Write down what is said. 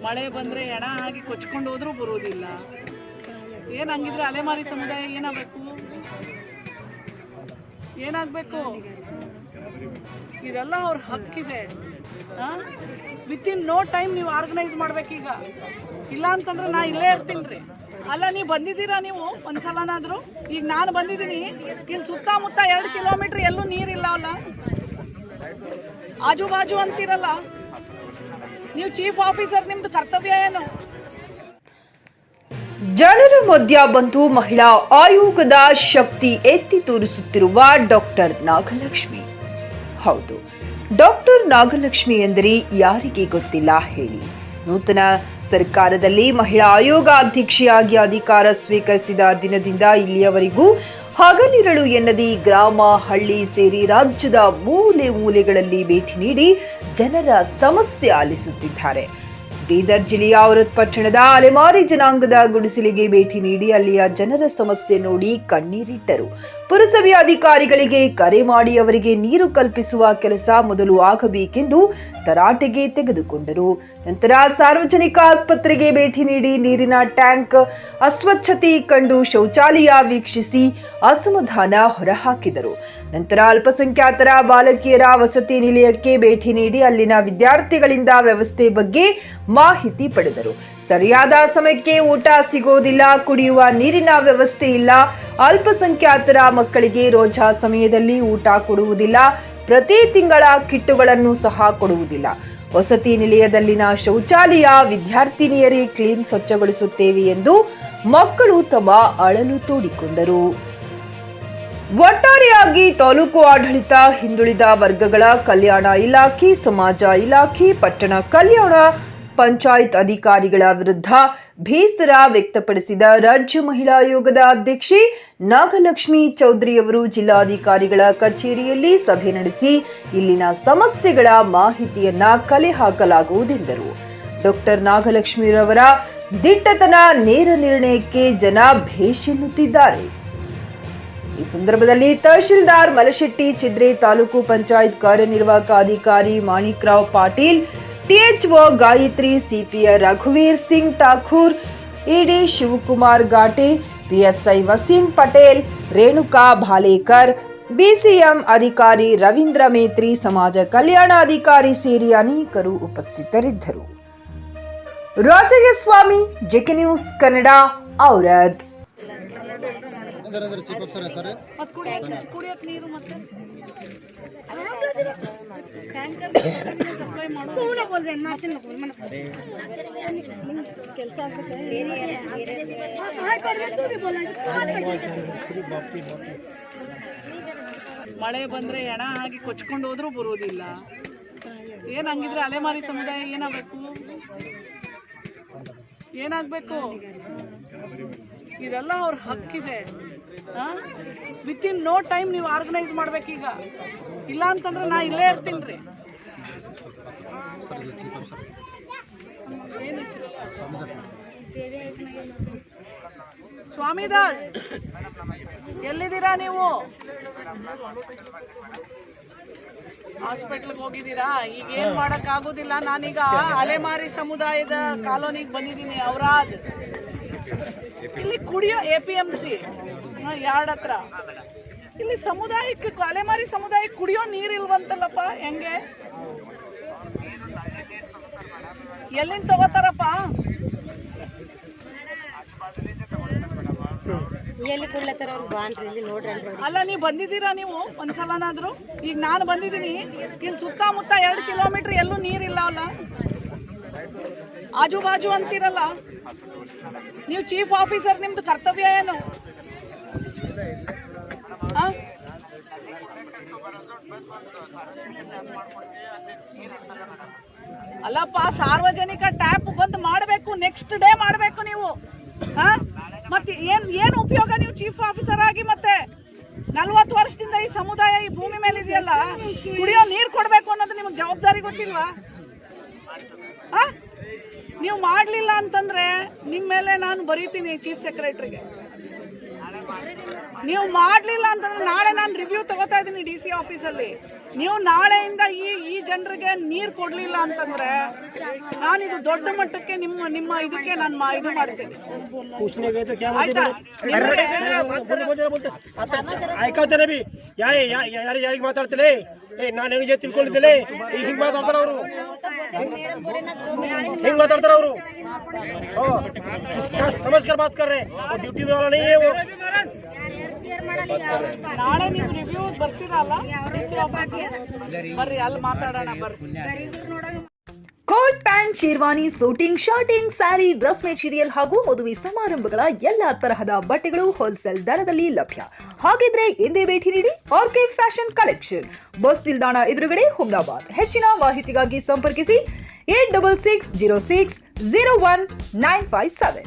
ಮಳೆ ಬಂದರೆ ಹೆಣ ಆಗಿ ಕೊಚ್ಕೊಂಡು ಹೋದ್ರೂ ಬರೋದಿಲ್ಲ. ಏನಂಗಿದ್ರೆ ಅಲೆಮಾರಿ ಸಮುದಾಯ ಏನಾಗಬೇಕು? ಇದೆಲ್ಲ ಅವ್ರ ಹಕ್ಕಿದೆ. ವಿತಿನ್ ನೋ ಟೈಮ್ ನೀವು ಆರ್ಗನೈಸ್ ಮಾಡ್ಬೇಕೀಗ. ಇಲ್ಲ ಅಂತಂದ್ರೆ ನಾ ಇಲ್ಲೇ ಇರ್ತೀನಿ ರೀ. ಅಲ್ಲ, ನೀವು ಬಂದಿದ್ದೀರಾ ನೀವು ಒಂದ್ಸಲನಾದರೂ? ಈಗ ನಾನು ಬಂದಿದ್ದೀನಿ, ಇಲ್ಲಿ ಸುತ್ತಮುತ್ತ 2 ಕಿಲೋಮೀಟ್ರ್ ಎಲ್ಲೂ ನೀರಿಲ್ಲ ಅಲ್ಲ, ಆಜು ಬಾಜು ಅಂತೀರಲ್ಲ. ನೀವು ಚೀಫ್ ಆಫೀಸರ್, ನಿಮ್ದು ಕರ್ತವ್ಯ ಏನು? ಜನರ ಮಧ್ಯ ಬಂದು ಮಹಿಳಾ ಆಯೋಗದ ಶಕ್ತಿ ಎತ್ತಿ ತೋರಿಸುತ್ತಿರುವ ಡಾಕ್ಟರ್ ನಾಗಲಕ್ಷ್ಮಿ. ಹೌದು, ಡಾಕ್ಟರ್ ನಾಗಲಕ್ಷ್ಮಿ ಎಂದರೆ ಯಾರಿಗೆ ಗೊತ್ತಿಲ್ಲ ಹೇಳಿ? ನೂತನ ಸರ್ಕಾರದಲ್ಲಿ ಮಹಿಳಾ ಆಯೋಗ ಅಧ್ಯಕ್ಷೆಯಾಗಿ ಅಧಿಕಾರ ಸ್ವೀಕರಿಸಿದ ದಿನದಿಂದ ಇಲ್ಲಿಯವರೆಗೂ ಹಗಲಿರಳು ಎನ್ನದೆ ಗ್ರಾಮ ಹಳ್ಳಿ ಸೇರಿ ರಾಜ್ಯದ ಮೂಲೆ ಮೂಲೆಗಳಲ್ಲಿ ಭೇಟಿ ನೀಡಿ ಜನರ ಸಮಸ್ಯೆ ಆಲಿಸುತ್ತಿದ್ದಾರೆ. ಬೀದರ್ ಜಿಲ್ಲೆಯ ಔರತ್ ಪಟ್ಟಣದ ಅಲೆಮಾರಿ ಜನಾಂಗದ ಗುಡಿಸಲಿಗೆ ಭೇಟಿ ನೀಡಿ ಅಲ್ಲಿಯ ಜನರ ಸಮಸ್ಯೆ ನೋಡಿ ಕಣ್ಣೀರಿಟ್ಟರು. ಪುರಸಭೆ ಅಧಿಕಾರಿಗಳಿಗೆ ಕರೆ ಮಾಡಿ ಅವರಿಗೆ ನೀರು ಕಲ್ಪಿಸುವ ಕೆಲಸ ಮೊದಲು ಆಗಬೇಕೆಂದು ತರಾಟೆಗೆ ತೆಗೆದುಕೊಂಡರು. ನಂತರ ಸಾರ್ವಜನಿಕ ಆಸ್ಪತ್ರೆಗೆ ಭೇಟಿ ನೀಡಿ ನೀರಿನ ಟ್ಯಾಂಕ್ ಅಸ್ವಚ್ಛತೆ ಕಂಡು ಶೌಚಾಲಯ ವೀಕ್ಷಿಸಿ ಅಸಮಾಧಾನ ಹೊರಹಾಕಿದರು. ನಂತರ ಅಲ್ಪಸಂಖ್ಯಾತರ ಬಾಲಕಿಯರ ವಸತಿ ನಿಲಯಕ್ಕೆ ಭೇಟಿ ನೀಡಿ ಅಲ್ಲಿನ ವಿದ್ಯಾರ್ಥಿಗಳಿಂದ ವ್ಯವಸ್ಥೆ ಬಗ್ಗೆ ಮಾಹಿತಿ ಪಡೆದರು. ಸರಿಯಾದ ಸಮಯಕ್ಕೆ ಊಟ ಸಿಗೋದಿಲ್ಲ, ಕುಡಿಯುವ ನೀರಿನ ವ್ಯವಸ್ಥೆ ಇಲ್ಲ, ಅಲ್ಪಸಂಖ್ಯಾತರ ಮಕ್ಕಳಿಗೆ ರೋಜಾ ಸಮಯದಲ್ಲಿ ಊಟ ಕೊಡುವುದಿಲ್ಲ, ಪ್ರತಿ ತಿಂಗಳ ಕಿಟ್ಟುಗಳನ್ನು ಸಹ ಕೊಡುವುದಿಲ್ಲ, ವಸತಿ ನಿಲಯದಲ್ಲಿನ ಶೌಚಾಲಯ ವಿದ್ಯಾರ್ಥಿನಿಯರೇ ಕ್ಲೀನ್ ಸ್ವಚ್ಛಗೊಳಿಸುತ್ತೇವೆ ಎಂದು ಮಕ್ಕಳು ತಮ್ಮ ಅಳಲು ತೋಡಿಕೊಂಡರು. ಒಟ್ಟಾರೆಯಾಗಿ ತಾಲೂಕು ಆಡಳಿತ, ಹಿಂದುಳಿದ ವರ್ಗಗಳ ಕಲ್ಯಾಣ ಇಲಾಖೆ, ಸಮಾಜ ಇಲಾಖೆ, ಪಟ್ಟಣ ಕಲ್ಯಾಣ ಪಂಚಾಯತ್ ಅಧಿಕಾರಿಗಳ ವಿರುದ್ಧ ಬೇಸರ ವ್ಯಕ್ತಪಡಿಸಿದ ರಾಜ್ಯ ಮಹಿಳಾ ಆಯೋಗದ ಅಧ್ಯಕ್ಷೆ ನಾಗಲಕ್ಷ್ಮಿ ಚೌಧರಿಯವರು ಜಿಲ್ಲಾಧಿಕಾರಿಗಳ ಕಚೇರಿಯಲ್ಲಿ ಸಭೆ ನಡೆಸಿ ಇಲ್ಲಿನ ಸಮಸ್ಯೆಗಳ ಮಾಹಿತಿಯನ್ನ ಕಲೆ ಹಾಕಲಾಗುವುದೆಂದರು. ಡಾಕ್ಟರ್ ನಾಗಲಕ್ಷ್ಮಿರವರ ದಿಟ್ಟತನ, ನೇರ ನಿರ್ಣಯಕ್ಕೆ ಜನ ಭೇಷ್ ಎನ್ನುತ್ತಿದ್ದಾರೆ. ಈ ಸಂದರ್ಭದಲ್ಲಿ ತಹಶೀಲ್ದಾರ್ ಮಲಶೆಟ್ಟಿ ಚಿದ್ರೆ, ತಾಲೂಕು ಪಂಚಾಯತ್ ಕಾರ್ಯನಿರ್ವಾಹಕ ಅಧಿಕಾರಿ ಮಾಣಿಕ್ರಾವ್ ಪಾಟೀಲ್, ಟಿಎಚ್ಒ ಗಾಯತ್ರಿ, ಸಿಪಿಆರ್ ರಘುವೀರ್ ಸಿಂಗ್ ಠಾಕೂರ್, ಇಡಿ ಶಿವಕುಮಾರ್ ಘಾಟೆ, ಪಿಎಸ್ಐ ವಸೀಂ ಪಟೇಲ್, ರೇಣುಕಾ ಭಾಲೇಕರ್, ಬಿಸಿಎಂ ಅಧಿಕಾರಿ ರವೀಂದ್ರ ಮೇತ್ರಿ, ಸಮಾಜ ಕಲ್ಯಾಣ ಅಧಿಕಾರಿ ಸೇರಿ ಅನೇಕರು ಉಪಸ್ಥಿತರಿದ್ದರು. ರಾಜಯ್ಯ ಸ್ವಾಮಿ, ಜೆಕೆ ನ್ಯೂಸ್ ಕನ್ನಡ, ಔರದ್. ಮಳೆ ಬಂದ್ರೆ ಹೆಣ ಆಗಿ ಕೊಚ್ಕೊಂಡು ಹೋದ್ರೂ ಬರೋದಿಲ್ಲ. ಏನಂಗಿದ್ರೆ ಅಲೆಮಾರಿ ಸಮುದಾಯ ಏನಾಗಬೇಕು? ಇದೆಲ್ಲ ಅವ್ರ ಹಕ್ಕಿದೆ. ವಿತಿನ್ ನೋ ಟೈಮ್ ನೀವು ಆರ್ಗನೈಸ್ ಮಾಡ್ಬೇಕೀಗ. ಇಲ್ಲ ಅಂತಂದ್ರೆ ನಾ ಇಲ್ಲೇ ಇರ್ತೀನಿ ರೀ. ಸ್ವಾಮಿದಾಸ್, ಎಲ್ಲಿದ್ದೀರಾ ನೀವು? ಹಾಸ್ಪಿಟ್ಲ್ಗೆ ಹೋಗಿದ್ದೀರಾ? ಈಗ ಏನ್ ಮಾಡಕ್ ಆಗೋದಿಲ್ಲ. ನಾನೀಗ ಅಲೆಮಾರಿ ಸಮುದಾಯದ ಕಾಲೋನಿಗೆ ಬಂದಿದ್ದೀನಿ, ಔರಾದ್. ಇಲ್ಲಿ ಕುಡಿಯೋ APMC ಯಾರ್ಡ್ ಹತ್ರ ಇಲ್ಲಿ ಸಮುದಾಯಕ್ಕೆ, ಅಲೆಮಾರಿ ಸಮುದಾಯಕ್ಕೆ ಕುಡಿಯೋ ನೀರಿಲ್ವಂತಲ್ಲಪ್ಪ. ಹೆಂಗೆ? ಎಲ್ಲಿಂದ ತಗೋತಾರಪ್ಪ? ಅಲ್ಲ, ನೀವು ಬಂದಿದ್ದೀರಾ ನೀವು ಒಂದ್ಸಲನಾದ್ರು? ಈಗ ನಾನು ಬಂದಿದ್ದೀನಿ, ಇಲ್ಲಿ ಸುತ್ತಮುತ್ತ 2 ಕಿಲೋಮೀಟ್ರ್ ಎಲ್ಲೂ ನೀರಿಲ್ಲ ಅಲ್ಲ, ಆಜು ಬಾಜು ಅಂತೀರಲ್ಲ. ನೀವು ಚೀಫ್ ಆಫೀಸರ್, ನಿಮ್ದು ಕರ್ತವ್ಯ ಏನು? ಅಲ್ಲಪ್ಪ, ಸಾರ್ವಜನಿಕ ಟ್ಯಾಪ್ ಬಂದ್ ಮಾಡಬೇಕು, ನೆಕ್ಸ್ಟ್ ಡೇ ಮಾಡಬೇಕು ನೀವು. ಮತ್ತೆ ಏನ್ ಉಪಯೋಗ ನೀವು ಚೀಫ್ ಆಫೀಸರ್ ಆಗಿ? ಮತ್ತೆ 40 ವರ್ಷದಿಂದ ಈ ಸಮುದಾಯ ಈ ಭೂಮಿ ಮೇಲೆ ಇದೆಯಲ್ಲ, ಕುಡಿಯೋ ನೀರು ಕೊಡ್ಬೇಕು ಅನ್ನೋದು ನಿಮ್ಗೆ ಜವಾಬ್ದಾರಿ ಗೊತ್ತಿಲ್ವಾ? ನೀವು ಮಾಡ್ಲಿಲ್ಲ ಅಂತಂದ್ರೆ ನಿಮ್ಮ ಮೇಲೆ ನಾನು ಬರೀತೀನಿ ಚೀಫ್ ಸೆಕ್ರೆಟರಿಗೆ. ನೀವು ಮಾಡ್ಲಿಲ್ಲ ಅಂತಂದ್ರೆ ನಾಳೆ ನಾನು ರಿವ್ಯೂ ತಗೋತಾ ಇದ್ದೀನಿ DC ಆಫೀಸಲ್ಲಿ. ನೀವು ನಾಳೆಯಿಂದ ಈ ಜನರಿಗೆ ನೀರು ಕೊಡ್ಲಿಲ್ಲ ಅಂತಂದ್ರೆ ನಾನಿದು ದೊಡ್ಡ ಮಟ್ಟಕ್ಕೆ ನಿಮ್ಮ ಇದಕ್ಕೆ ನಾನು ಇದು ಮಾಡ್ತೀನಿ. ಆಯ್ತಾ? ऐकवते बी ಯಾರಿಗೆ ಮಾತಾಡ್ತಲೇ ನಾನು ನಿಮಗೆ ತಿಳ್ಕೊಂಡಿದ್ದೇನೆ ಹಿಂಗ್ ಮಾತಾಡ್ತಾರ ಅವರು ಹಿಂಗ್ ಮಾತಾಡ್ತಾರ ಅವರು समझ कर बात कर रहे हैं ड्यूटी में वाला नहीं है वो ನಾಳೆ ನೀವು ರಿವ್ಯೂ ಬರ್ತೀರಲ್ಲ ಬರ್ರಿ ಅಲ್ಲಿ ಮಾತಾಡೋಣ ಬರ್ರಿ. Coat pant, sherwani, suiting, shirting, sari, dress material ಹಾಗೂ ಮದುವೆ ಸಮಾರಂಭಗಳ ಎಲ್ಲಾ ತರಹದ ಬಟ್ಟೆಗಳು ಹೋಲ್ಸೇಲ್ ದರದಲ್ಲಿ ಲಭ್ಯ. ಹಾಗಿದ್ರೆ ಎಂದೇ ಭೇಟಿ ನೀಡಿ ಆರ್ಕೆ ಫ್ಯಾಷನ್ ಕಲೆಕ್ಷನ್, ಬಸ್ ನಿಲ್ದಾಣ ಎದುರುಗಡೆ, ಹುಮ್ನಾಬಾದ್. ಹೆಚ್ಚಿನ ಮಾಹಿತಿಗಾಗಿ ಸಂಪರ್ಕಿಸಿ 8660601957.